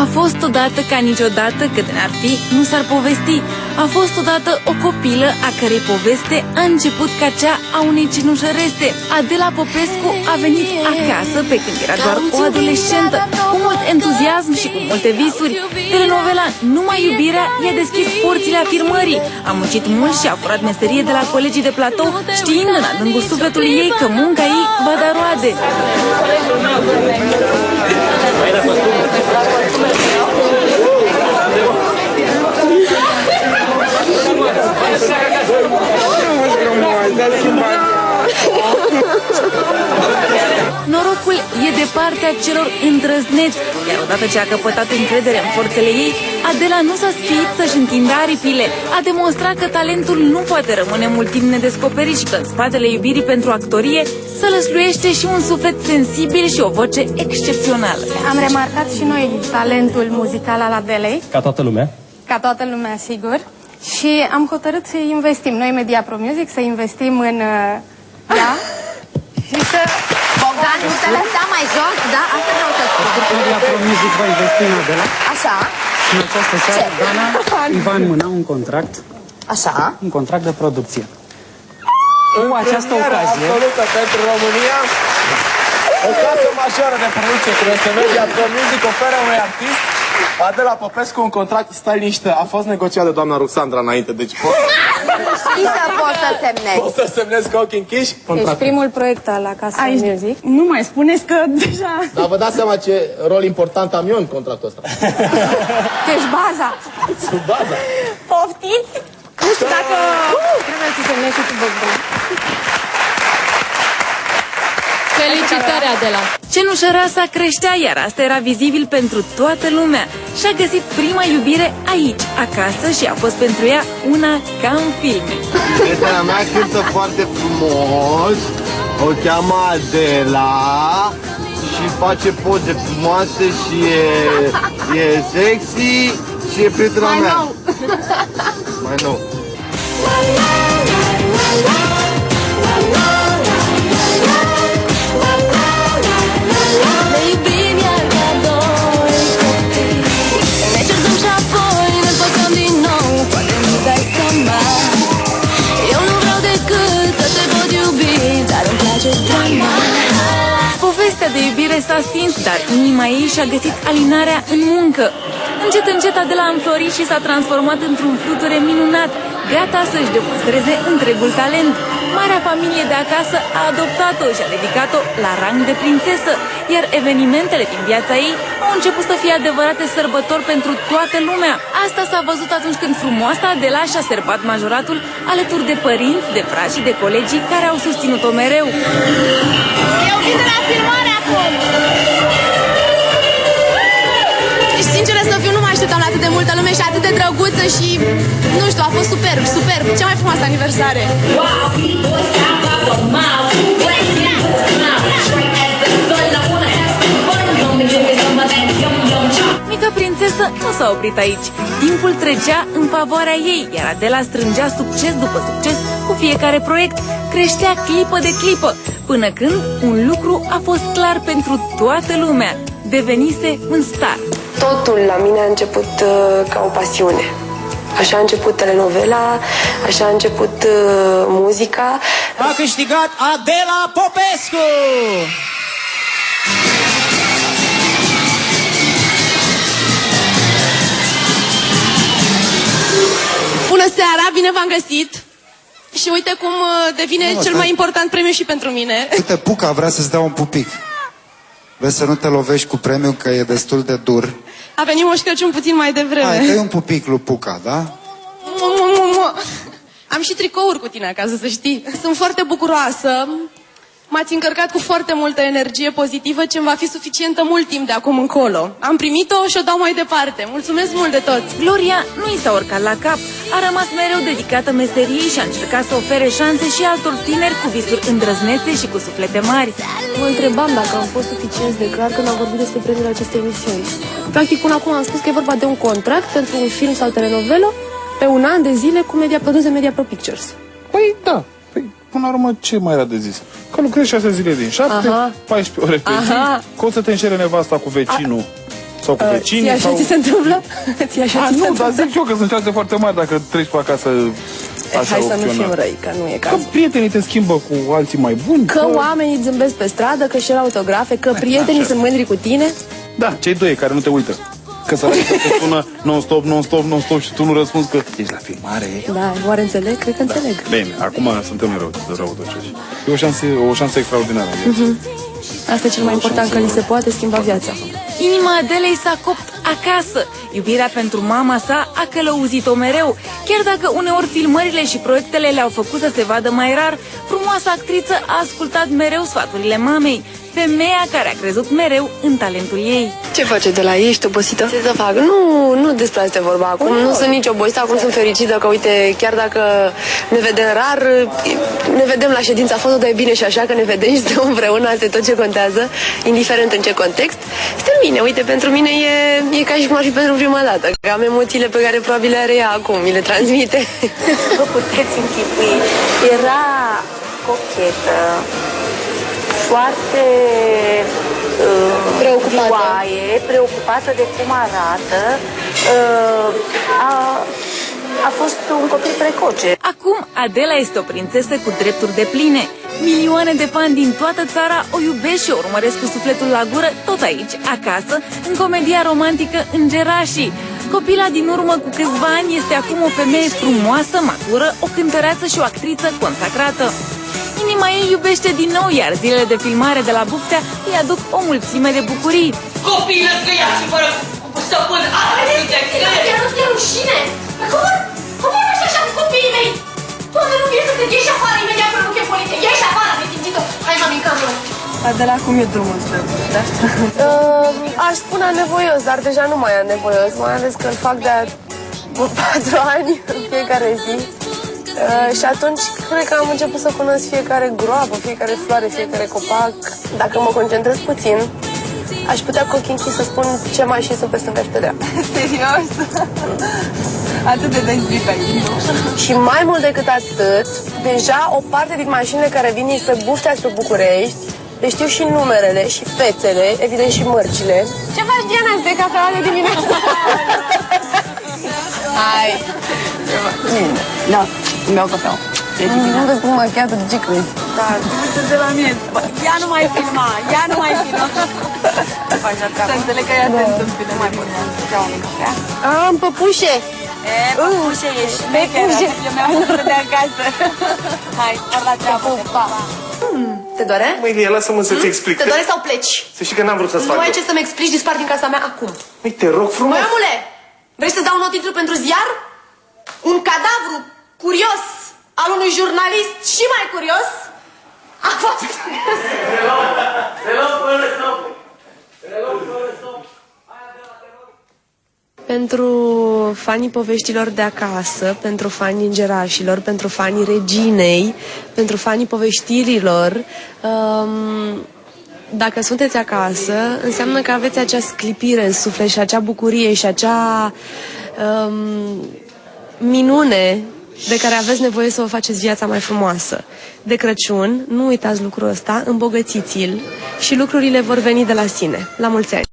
A fost odată ca niciodată, cât n-ar fi, nu s-ar povesti. A fost odată o copilă a cărei poveste a început ca cea a unei cenușărese. Adela Popescu a venit acasă pe când era doar o adolescentă, cu mult entuziasm și cu multe visuri. Telenovela Numai iubirea i-a deschis porțile afirmării. A muncit mult și a furat meserie de la colegii de platou, știind în adâncul sufletului ei că munca ei va da roade. Norocul e de partea celor îndrăzneți, iar odată ce a căpătat încredere în forțele ei, Adela nu s-a sfiit să-și întindă aripile. A demonstrat că talentul nu poate rămâne mult timp nedescoperit și că în spatele iubirii pentru actorie să lăsluiește și un suflet sensibil și o voce excepțională. Am remarcat și noi talentul muzical al Adelei. Ca toată lumea? Ca toată lumea, sigur. Și am hotărât să investim, noi Media Pro Music, să investim în ea și să... Bogdan, nu te lăsa mai jos, da? Asta vreau să spun. Media Pro Music va investi în Adela. Așa. Și în această seară, Dana îi va înmâna un contract. Așa. Un contract de producție. Cu această ocazie... absolută pentru România. O casă majoră de producție cum este Media Pro Music oferă unui artist, Adela Popescu, un contract. Stai liniște, a fost negociat de doamna Ruxandra înainte, deci pot... Și să poți să semnezi. Poți să semnezi cu ochii închiși? Deci primul proiect al Acasă Music. Nu mai spuneți că deja... Dar vă dați seama ce rol important am eu în contractul ăsta. Deci baza. Sub baza. Poftiți? Nu știu dacă... Trebuie să semnezi și tu, Bogdan. Felicitări, Adela! Cenușărasa creștea, iar asta era vizibil pentru toată lumea. Și-a găsit prima iubire aici, acasă, și a fost pentru ea una ca în filme. Prietena mea cântă foarte frumos, o cheamă Adela și face poze frumoase și e sexy și e prietena mea. Mai nou. Povestea de iubire s-a stins, dar inima ei și-a găsit alinarea în muncă. Încet, încet Adela a înflorit și s-a transformat într-un fluture minunat, gata să-și demonstreze întregul talent. Marea familie de acasă a adoptat-o și a ridicat-o la rang de prințesă, iar evenimentele din viața ei au început să fie adevărate sărbători pentru toată lumea. Asta s-a văzut atunci când frumoasa Adela și-a serbat majoratul alături de părinți, de frați și de colegii care au susținut-o mereu. Eu vin de la filmare acum! Și sincer să fiu, nu mă așteptam la atât de multă lume și atât de drăguță și, nu știu, a fost superb, superb, cea mai frumoasă aniversare. Mica prințesă nu s-a oprit aici. Timpul trecea în favoarea ei, iar Adela strângea succes după succes cu fiecare proiect, creștea clipă de clipă, până când un lucru a fost clar pentru toată lumea. Devenise un star. Totul la mine a început ca o pasiune. Așa a început telenovela, așa a început muzica. A câștigat Adela Popescu! Bună seara, bine v-am găsit! Și uite cum devine cel mai important premiu și pentru mine. Uite, Puca vrea să-ți dea un pupic. Vezi să nu te lovești cu premiul, că e destul de dur. A venit Moș Crăciun puțin mai devreme. Hai, dă-i un pupic lui Puca, da? Am și tricouri cu tine acasă, să știi. Sunt foarte bucuroasă. M-ați încărcat cu foarte multă energie pozitivă, ce-mi va fi suficientă mult timp de acum încolo. Am primit-o și o dau mai departe. Mulțumesc mult de tot! Gloria nu i s-a urcat la cap. A rămas mereu dedicată meseriei și a încercat să ofere șanse și altor tineri cu visuri îndrăznețe și cu suflete mari. Mă întrebam dacă am fost suficient de clar când am vorbit despre premiul acestei emisiuni. Practic, până acum am spus că e vorba de un contract pentru un film sau telenovelă pe un an de zile cu produs de Media Pro Pictures. Păi da, până la urmă ce mai era de zis? Că lucrezi 6 zile din 7, 14 ore pe zi, că o să te înșere nevasta cu vecinul Sau cu vecinii. Ție așa sau... ți se întâmplă? Ție așa ți se nu, întâmplă? dar zic eu că sunt șanse foarte mari dacă treci pe acasă așa Hai să nu fim opționat. răi, că nu e Că cazul. prietenii te schimbă cu alții mai buni. Că oamenii îți zâmbesc pe stradă, că își iau autografe, că prietenii sunt mândri cu tine. Da, cei doi care nu te uită. Că să te sună non-stop și tu nu răspunzi că ești la filmare. Da, oare înțeleg? Cred că înțeleg. Bine, acum suntem răutăcioși. E o șansă extraordinară. Asta e cel mai important, că li se poate schimba viața. Inima Adelei s-a copt acasă. Iubirea pentru mama sa a călăuzit-o mereu. Chiar dacă uneori filmările și proiectele le-au făcut să se vadă mai rar, frumoasa actriță a ascultat mereu sfaturile mamei, femeia care a crezut mereu în talentul ei. Ce faceți de la ei? Ești obosită? Ce să fac? Nu despre asta e vorba acum. Nu sunt nici obosită, acum sunt fericită că, uite, chiar dacă ne vedem rar, ne vedem la ședința foto, dar e bine și așa că ne vedem și stăm împreună, asta e tot ce contează, indiferent în ce context. Este bine, uite, pentru mine e ca și cum ar fi pentru prima dată, că am emoțiile pe care probabil le are ea acum, mi le transmite. Vă puteți închipui, era cochetă, foarte preocupată de cum arată, a fost un copil precoce. Acum Adela este o prințesă cu drepturi depline. Milioane de fani din toată țara o iubesc și o urmăresc cu sufletul la gură tot aici, acasă, în comedia romantică Îngerașii. Copila din urmă cu câțiva ani este acum o femeie frumoasă, matură, o cântăreață și o actriță consacrată. Inima ei iubește din nou, iar zilele de filmare de la Buftea îi aduc o mulțime de bucurii. Copii lăscăiați și fără stăpân, Chiar nu ți-e rușine? Cum vorbești așa cu copiii mei? Doamne, nu vrei să te ieși afară imediat până nu chem poliție. Ieși afară, mi-ai simțit-o. Hai, mami, în cameră. Adela, cum e drumul spre Buftea? Aș spune anevoios, dar deja nu mai e anevoios, mai ales că îl fac de 4 ani în fiecare zi. Și atunci cred că am început să cunosc fiecare groapă, fiecare floare, fiecare copac. Dacă mă concentrez puțin, aș putea cu ochii închiși să spun ce mai și sunt pe stânga și pe dreapta. Serios? Atât de dezbit aici, nu? Și mai mult decât atât, deja o parte din mașinile care vin spre Buftea, spre București, le știu și numerele, și fețele, evident și mărcile. Ce faci, Diana? Îți bei cafeaua de dimineață? Hai! Bine, da, îmi beau cafeaua. Nu vezi cum machiată, de ce crezi? Da, uite de la mine. Ea nu mai filma, ea nu mai filma. Să înțeleg că ea te întâmpină. Mai pot să iau o cafea? Am păpușe! Păpușe ești, șmecheră. Eu mi-am făcut de acasă. Hai, ori la treabă. Te doare? Măi, Lia, lasă-mă să-ți explic. Te doare sau pleci? Să știi că n-am vrut să-ți fac. Nu ai ce să-mi explici, dispar din casa mea acum. Măi, te rog frumos. Măi, omule, vrei să-ți dau un nou titlu pentru ziar? Un cadavru curios al unui jurnalist și mai curios a fost... Pentru fanii poveștilor de acasă, pentru fanii îngerașilor, pentru fanii reginei, pentru fanii povestirilor, dacă sunteți acasă, înseamnă că aveți acea sclipire în suflet și acea bucurie și acea minune de care aveți nevoie să vă faceți viața mai frumoasă. De Crăciun, nu uitați lucrul ăsta, îmbogățiți-l și lucrurile vor veni de la sine. La mulți ani!